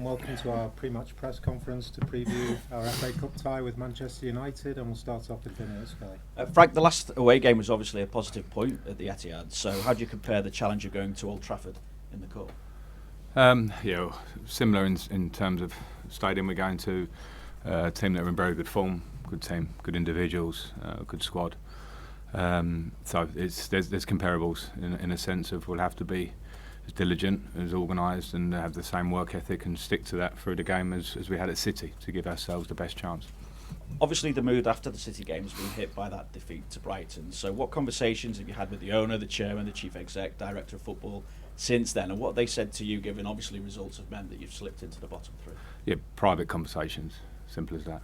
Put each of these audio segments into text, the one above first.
And welcome to our pre-match press conference to preview our FA Cup tie with Manchester United, and we'll start off with dinner at Sky. Frank, the last away game was obviously a positive point at the Etihad, so how do you compare the challenge of going to Old Trafford in the Cup? Similar in terms of stadium we're going to, a team that are in very good form, good team, good individuals, good squad. So there's comparables in a sense of we'll have to be as diligent, as organised, and have the same work ethic and stick to that through the game as we had at City to give ourselves the best chance. Obviously the mood after the City game has been hit by that defeat to Brighton, so what conversations have you had with the owner, the chairman, the chief exec, director of football since then, and what they said to you, given obviously results have meant that you've slipped into the bottom three? Yeah, private conversations, simple as that.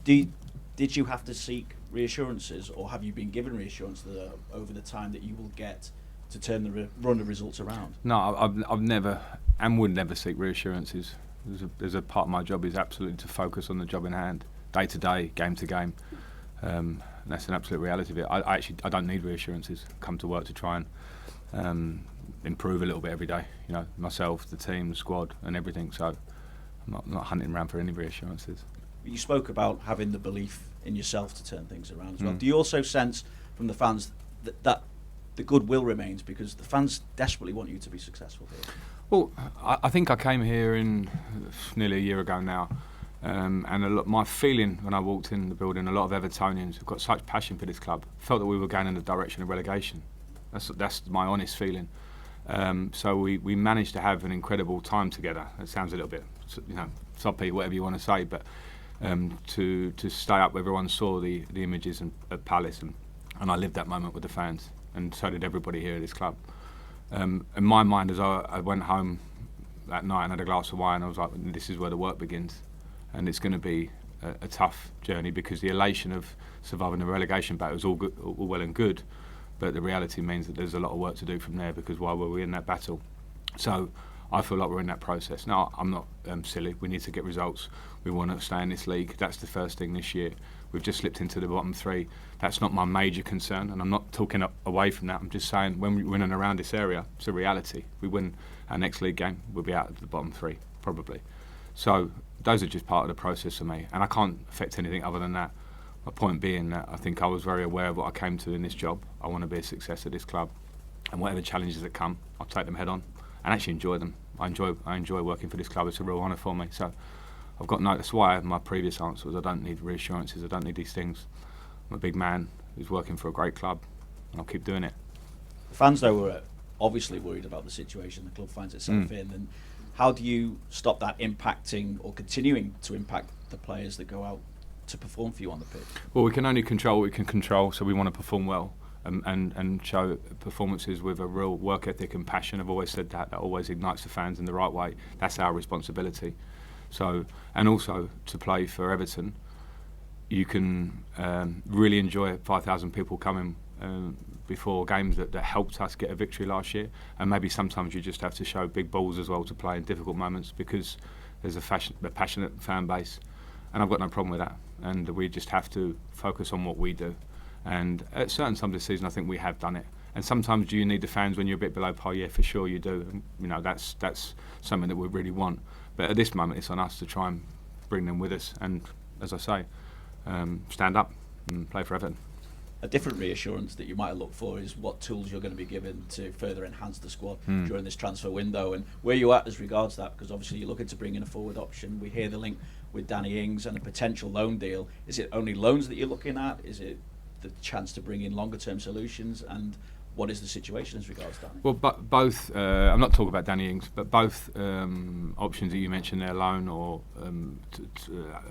Did you have to seek reassurances, or have you been given reassurances over the time that you will get to turn the run of results around? No, I've never and would never seek reassurances. There's a part of my job is absolutely to focus on the job in hand, day to day, game to game. And that's an absolute reality of it. I don't need reassurances. I come to work to try and improve a little bit every day. You know, myself, the team, the squad, and everything. So I'm not hunting around for any reassurances. You spoke about having the belief in yourself to turn things around as well. Do you also sense from the fans that the goodwill remains, because the fans desperately want you to be successful here? Well, I think I came here in nearly a year ago now, and my feeling when I walked in the building, a lot of Evertonians who've got such passion for this club felt that we were going in the direction of relegation. That's my honest feeling. So we managed to have an incredible time together. It sounds a little bit, soppy, whatever you want to say, but to stay up, everyone saw the images at Palace, and I lived that moment with the fans, and so did everybody here at this club. In my mind, as I went home that night and had a glass of wine, I was like, this is where the work begins, and it's going to be a tough journey, because the elation of surviving the relegation battle is all well and good, but the reality means that there's a lot of work to do from there, because why were we in that battle? So I feel like we're in that process. Now, I'm not silly. We need to get results. We want to stay in this league. That's the first thing this year. We've just slipped into the bottom three. That's not my major concern, and I'm not talking away from that. I'm just saying when we win and around this area, it's a reality. If we win our next league game, we'll be out of the bottom three, probably. So those are just part of the process for me, and I can't affect anything other than that. My point being that I think I was very aware of what I came to in this job. I want to be a success at this club, and whatever challenges that come, I'll take them head on and actually enjoy them. I enjoy working for this club. It's a real honour for me. So I've got no. That's why my previous answer was I don't need reassurances. I don't need these things. I'm a big man who's working for a great club, and I'll keep doing it. The fans, though, were obviously worried about the situation the club finds itself in, and how do you stop that impacting or continuing to impact the players that go out to perform for you on the pitch? Well, we can only control what we can control, so we want to perform well and show performances with a real work ethic and passion. I've always said that always ignites the fans in the right way. That's our responsibility. So, and also to play for Everton, you can really enjoy 5,000 people coming before games that helped us get a victory last year, and maybe sometimes you just have to show big balls as well to play in difficult moments, because there's a passionate fan base, and I've got no problem with that, and we just have to focus on what we do. And at certain times this season, I think we have done it. And sometimes do you need the fans when you're a bit below par? Yeah, for sure you do. And, that's something that we really want. But at this moment, it's on us to try and bring them with us. And as I say, stand up and play for Everton. A different reassurance that you might look for is what tools you're going to be given to further enhance the squad during this transfer window, and where you at as regards that, because obviously you're looking to bring in a forward option. We hear the link with Danny Ings and a potential loan deal. Is it only loans that you're looking at? Is it the chance to bring in longer term solutions, and what is the situation as regards Danny? Well, both, I'm not talking about Danny Ings, but both options that you mentioned there, loan or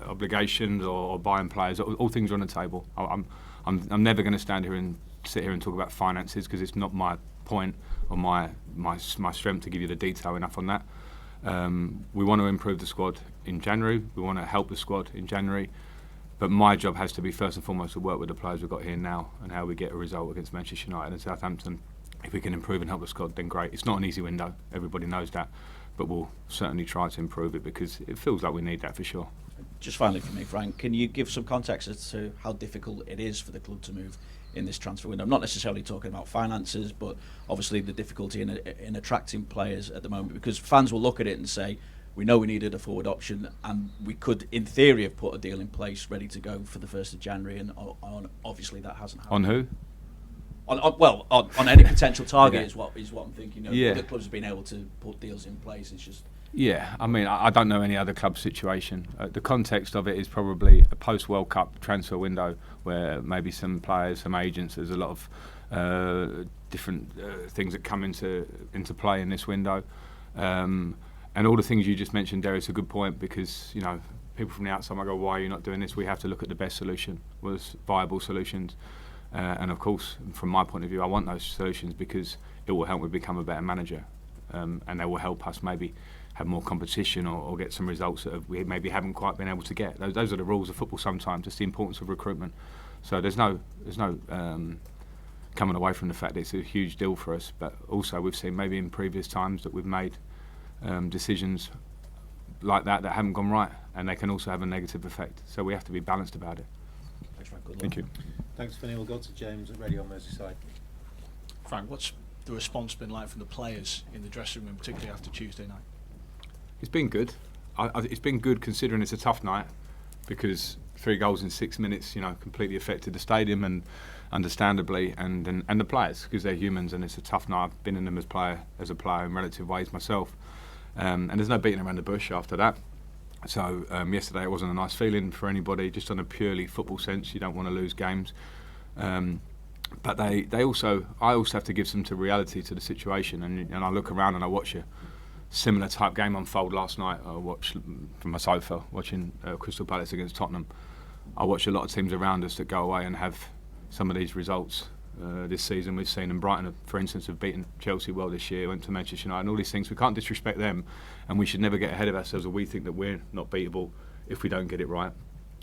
obligations or buying players, all things are on the table. I'm never going to sit here and talk about finances, because it's not my point or my strength to give you the detail enough on that. We want to improve the squad in January. We want to help the squad in January. But my job has to be first and foremost to work with the players we've got here now, and how we get a result against Manchester United and Southampton. If we can improve and help the squad, then great. It's not an easy window, everybody knows that, but we'll certainly try to improve it, because it feels like we need that for sure. Just finally for me, Frank, can you give some context as to how difficult it is for the club to move in this transfer window? I'm not necessarily talking about finances, but obviously the difficulty in attracting players at the moment, because fans will look at it and say, we know we needed a forward option, and we could, in theory, have put a deal in place ready to go for the 1st of January, and obviously that hasn't happened. On who? On any potential target Yeah. is what I'm thinking. Yeah. Other clubs have been able to put deals in place. It's just Yeah, I mean, I don't know any other club situation. The context of it is probably a post-World Cup transfer window where maybe some players, some agents, there's a lot of different things that come into play in this window. And all the things you just mentioned, Derek's a good point, because, you know, people from the outside might go, why are you not doing this? We have to look at the best solution, was viable solutions. And of course, from my point of view, I want those solutions because it will help me become a better manager. And they will help us maybe have more competition or get some results that we maybe haven't quite been able to get. Those are the rules of football sometimes. It's the importance of recruitment. So there's no coming away from the fact that it's a huge deal for us. But also we've seen maybe in previous times that we've made decisions like that haven't gone right, and they can also have a negative effect. So we have to be balanced about it. Thanks, Frank. Good luck. Thank you. Thanks, Vinny. We'll go to James at Radio Merseyside. Frank, what's the response been like from the players in the dressing room, particularly after Tuesday night? It's been good. It's been good considering it's a tough night, because 3 goals in 6 minutes, you know, completely affected the stadium, and understandably, and the players, because they're humans, and it's a tough night. I've been in them as a player in relative ways myself, and there's no beating around the bush after that. So yesterday it wasn't a nice feeling for anybody, just on a purely football sense. You don't want to lose games, but I also have to give some to reality to the situation, and I look around and I watch a similar type game unfold last night. I watched from my sofa watching Crystal Palace against Tottenham. I watch a lot of teams around us that go away and have some of these results this season. We've seen, and Brighton, for instance, have beaten Chelsea well this year, went to Manchester United, and all these things. We can't disrespect them, and we should never get ahead of ourselves, or we think that we're not beatable if we don't get it right.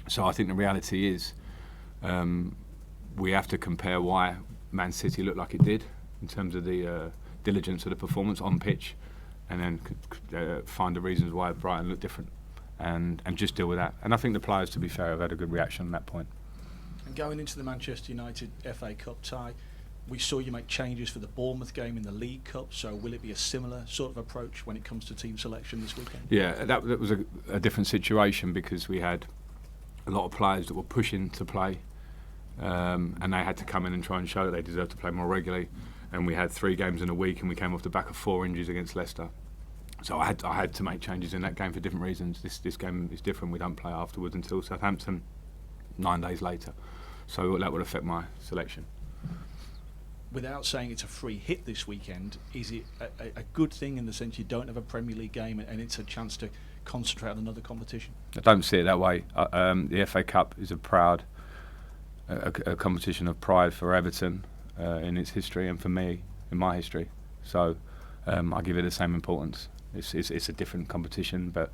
So I think the reality is we have to compare why Man City looked like it did in terms of the diligence of the performance on pitch, and then find the reasons why Brighton looked different, and just deal with that. And I think the players, to be fair, have had a good reaction on that point. And going into the Manchester United FA Cup tie, we saw you make changes for the Bournemouth game in the League Cup, so will it be a similar sort of approach when it comes to team selection this weekend? Yeah, that was a different situation, because we had a lot of players that were pushing to play, and they had to come in and try and show that they deserved to play more regularly. And we had 3 games in a week, and we came off the back of 4 injuries against Leicester. So I had to make changes in that game for different reasons. This game is different. We don't play afterwards until Southampton 9 days later. So that would affect my selection. Without saying it's a free hit this weekend, is it a good thing in the sense you don't have a Premier League game and it's a chance to concentrate on another competition? I don't see it that way. The FA Cup is a competition of pride for Everton in its history, and for me in my history. So I give it the same importance. It's a different competition, but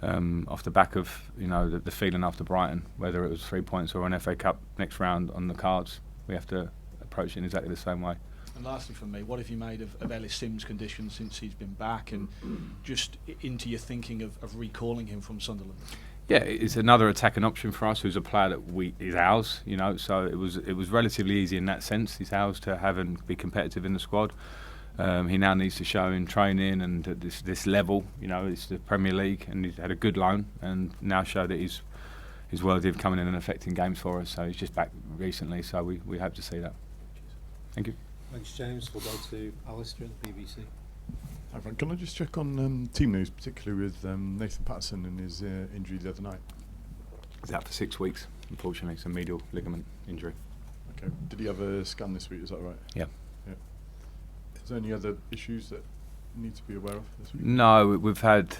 off the back of, you know, the feeling after Brighton, whether it was 3 points or an FA Cup next round on the cards, we have to approach it in exactly the same way. And lastly from me, what have you made of Ellis Sims' condition since he's been back, and just into your thinking of recalling him from Sunderland? Yeah, it's another attacking option for us, who's a player that is ours, you know, so it was relatively easy in that sense. He's ours to have and be competitive in the squad. He now needs to show in training and at this level, you know, it's the Premier League, and he's had a good loan and now showed that he's worthy of coming in and affecting games for us. So he's just back recently, so we hope to see that. Thank you. Thanks, James. We'll go to Alistair at the BBC. Hi Frank, can I just check on team news, particularly with Nathan Patterson and his injury the other night? He's out for 6 weeks, unfortunately. It's a medial ligament injury. Okay. Did he have a scan this week, is that right? Yeah. Yeah. Is there any other issues that need to be aware of this week? No, we've had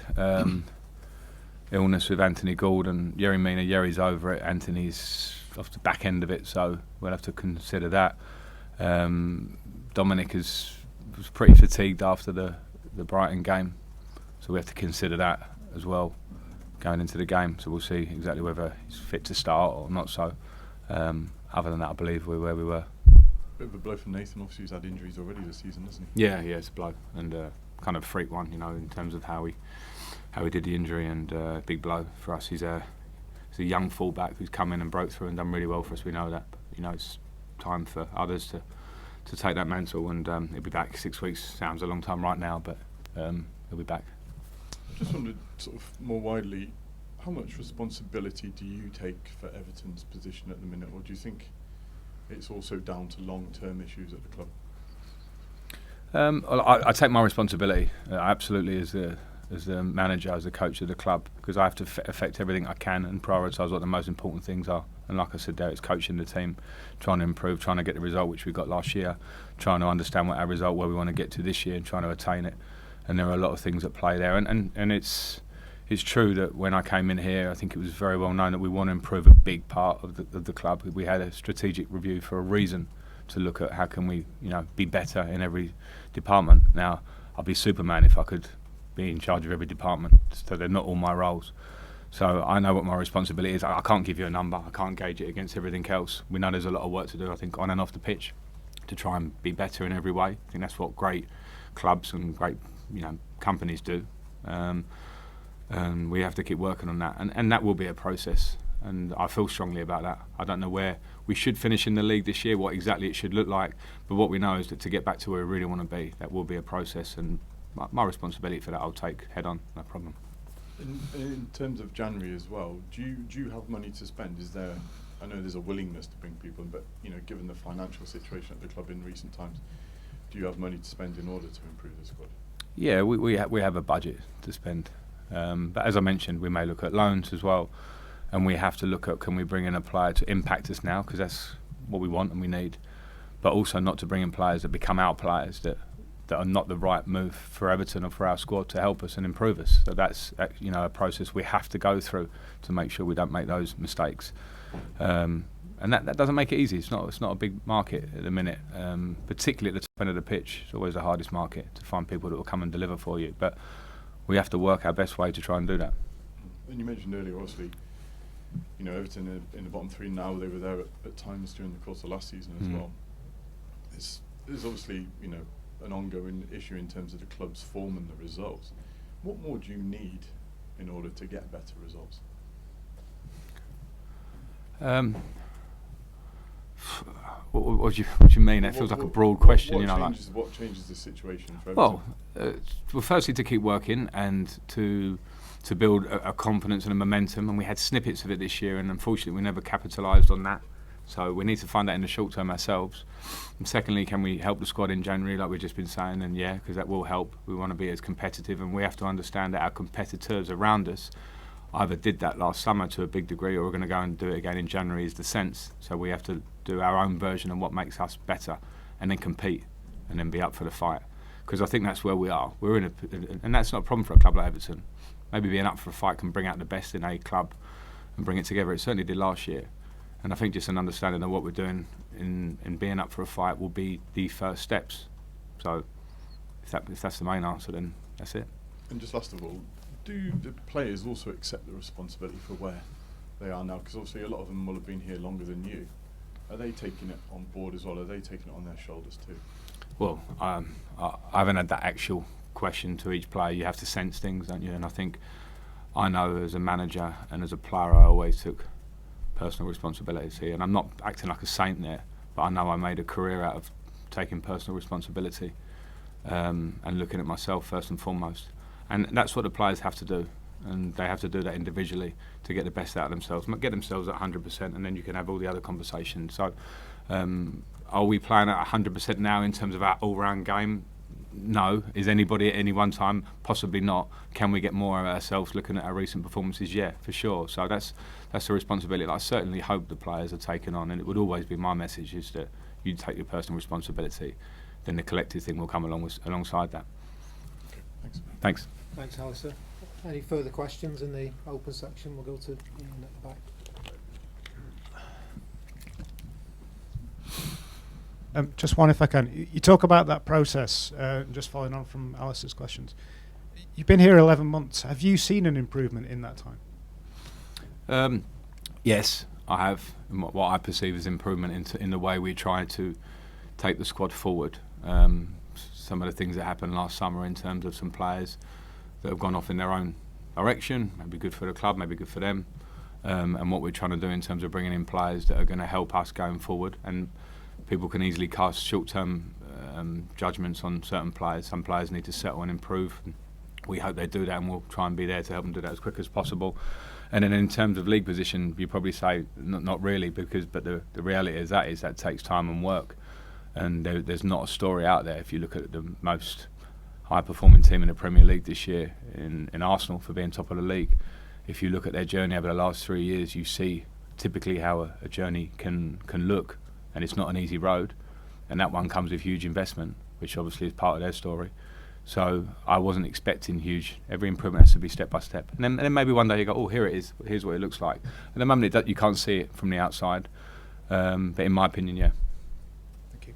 illness with Anthony Gordon. Yerry's over it. Anthony's off the back end of it, so we'll have to consider that. Dominic was pretty fatigued after the Brighton game, so we have to consider that as well going into the game. So we'll see exactly whether he's fit to start or not. So other than that, I believe we're where we were. Bit of a blow for Nathan. Obviously, he's had injuries already this season, hasn't he? Yeah, it's a blow, and kind of a freak one, you know, in terms of how he did the injury, and big blow for us. He's a young fullback who's come in and broke through and done really well for us. We know that, but, you know, it's time for others to take that mantle, and he'll be back. 6 weeks sounds a long time right now, but he'll be back. Just wondered, sort of more widely, how much responsibility do you take for Everton's position at the minute, or do you think it's also down to long-term issues at the club? I take my responsibility absolutely as the manager, as the coach of the club, because I have to affect everything I can and prioritise what the most important things are. And like I said there, it's coaching the team, trying to improve, trying to get the result which we got last year, trying to understand what our result, where we want to get to this year, and trying to attain it. And there are a lot of things at play there. And it's true that when I came in here, I think it was very well known that we want to improve a big part of the club. We had a strategic review for a reason, to look at how can we, be better in every department. Now, I'd be Superman if I could be in charge of every department, so they're not all my roles. So I know what my responsibility is. I can't give you a number. I can't gauge it against everything else. We know there's a lot of work to do, I think, on and off the pitch, to try and be better in every way. I think that's what great clubs and great, companies do. And we have to keep working on that. And that will be a process. And I feel strongly about that. I don't know where we should finish in the league this year, what exactly it should look like. But what we know is that to get back to where we really want to be, that will be a process. And my responsibility for that I'll take head on, no problem. In terms of January as well, do you have money to spend? Is there, I know there's a willingness to bring people in, but given the financial situation at the club in recent times, do you have money to spend in order to improve the squad? Yeah, we have a budget to spend, but as I mentioned, we may look at loans as well, and we have to look at, can we bring in a player to impact us now, because that's what we want and we need, but also not to bring in players that become our players that are not the right move for Everton or for our squad to help us and improve us. So that's a process we have to go through to make sure we don't make those mistakes. And that doesn't make it easy. It's not a big market at the minute, particularly at the top end of the pitch. It's always the hardest market to find people that will come and deliver for you. But we have to work our best way to try and do that. And you mentioned earlier, obviously, Everton in the bottom three now. They were there at times during the course of last season as well. There's obviously an ongoing issue in terms of the club's form and the results. What more do you need in order to get better results? What do you mean? That feels like a broad question. What changes the situation for Everton? Well, firstly to keep working and to build a confidence and a momentum, and we had snippets of it this year, and unfortunately we never capitalised on that. So we need to find that in the short term ourselves. And secondly, can we help the squad in January, like we've just been saying? And yeah, because that will help. We want to be as competitive, and we have to understand that our competitors around us either did that last summer to a big degree, or we're going to go and do it again in January, is the sense. So we have to do our own version of what makes us better, and then compete, and then be up for the fight. Because I think that's where we are. We're in and that's not a problem for a club like Everton. Maybe being up for a fight can bring out the best in a club and bring it together. It certainly did last year. And I think just an understanding of what we're doing in being up for a fight will be the first steps. So if that's the main answer, then that's it. And just last of all, do the players also accept the responsibility for where they are now? Because obviously a lot of them will have been here longer than you. Are they taking it on board as well? Are they taking it on their shoulders too? Well, I haven't had that actual question to each player. You have to sense things, don't you? And I think I know as a manager and as a player, I always took personal responsibilities here, and I'm not acting like a saint there, but I know I made a career out of taking personal responsibility and looking at myself first and foremost. And that's what the players have to do, and they have to do that individually to get the best out of themselves, get themselves at 100%, and then you can have all the other conversations. So are we playing at 100% now in terms of our all-round game? No. Is anybody at any one time? Possibly not. Can we get more of ourselves looking at our recent performances? Yeah, for sure. So that's the responsibility that I certainly hope the players are taking on, and it would always be my message, is that you take your personal responsibility, then the collective thing will come alongside that. Okay, thanks. Thanks. Thanks, Alistair. Any further questions in the open section? We'll go to Ian at the back. Just one, if I can. You talk about that process, just following on from Alistair's questions. You've been here 11 months. Have you seen an improvement in that time? Yes, I have. What I perceive as improvement in the way we try to take the squad forward. Some of the things that happened last summer in terms of some players that have gone off in their own direction, maybe good for the club, maybe good for them, and what we're trying to do in terms of bringing in players that are going to help us going forward. And people can easily cast short-term judgments on certain players. Some players need to settle and improve and we hope they do that, and we'll try and be there to help them do that as quick as possible. And then in terms of league position, you probably say not really, but the reality is that takes time and work, and there's not a story out there. If you look at the most high-performing team in the Premier League this year, in Arsenal, for being top of the league, if you look at their journey over the last 3 years, you see typically how a journey can look, and it's not an easy road, and that one comes with huge investment, which obviously is part of their story. So I wasn't expecting huge. Every improvement has to be step by step, and then maybe one day you go, oh, here it is. Here's what it looks like. At the moment, you can't see it from the outside, but in my opinion, yeah. Thank you.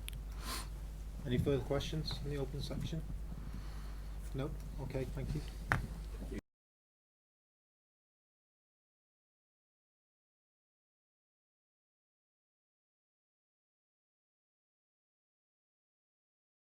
Any further questions in the open section? No. Okay. Thank you.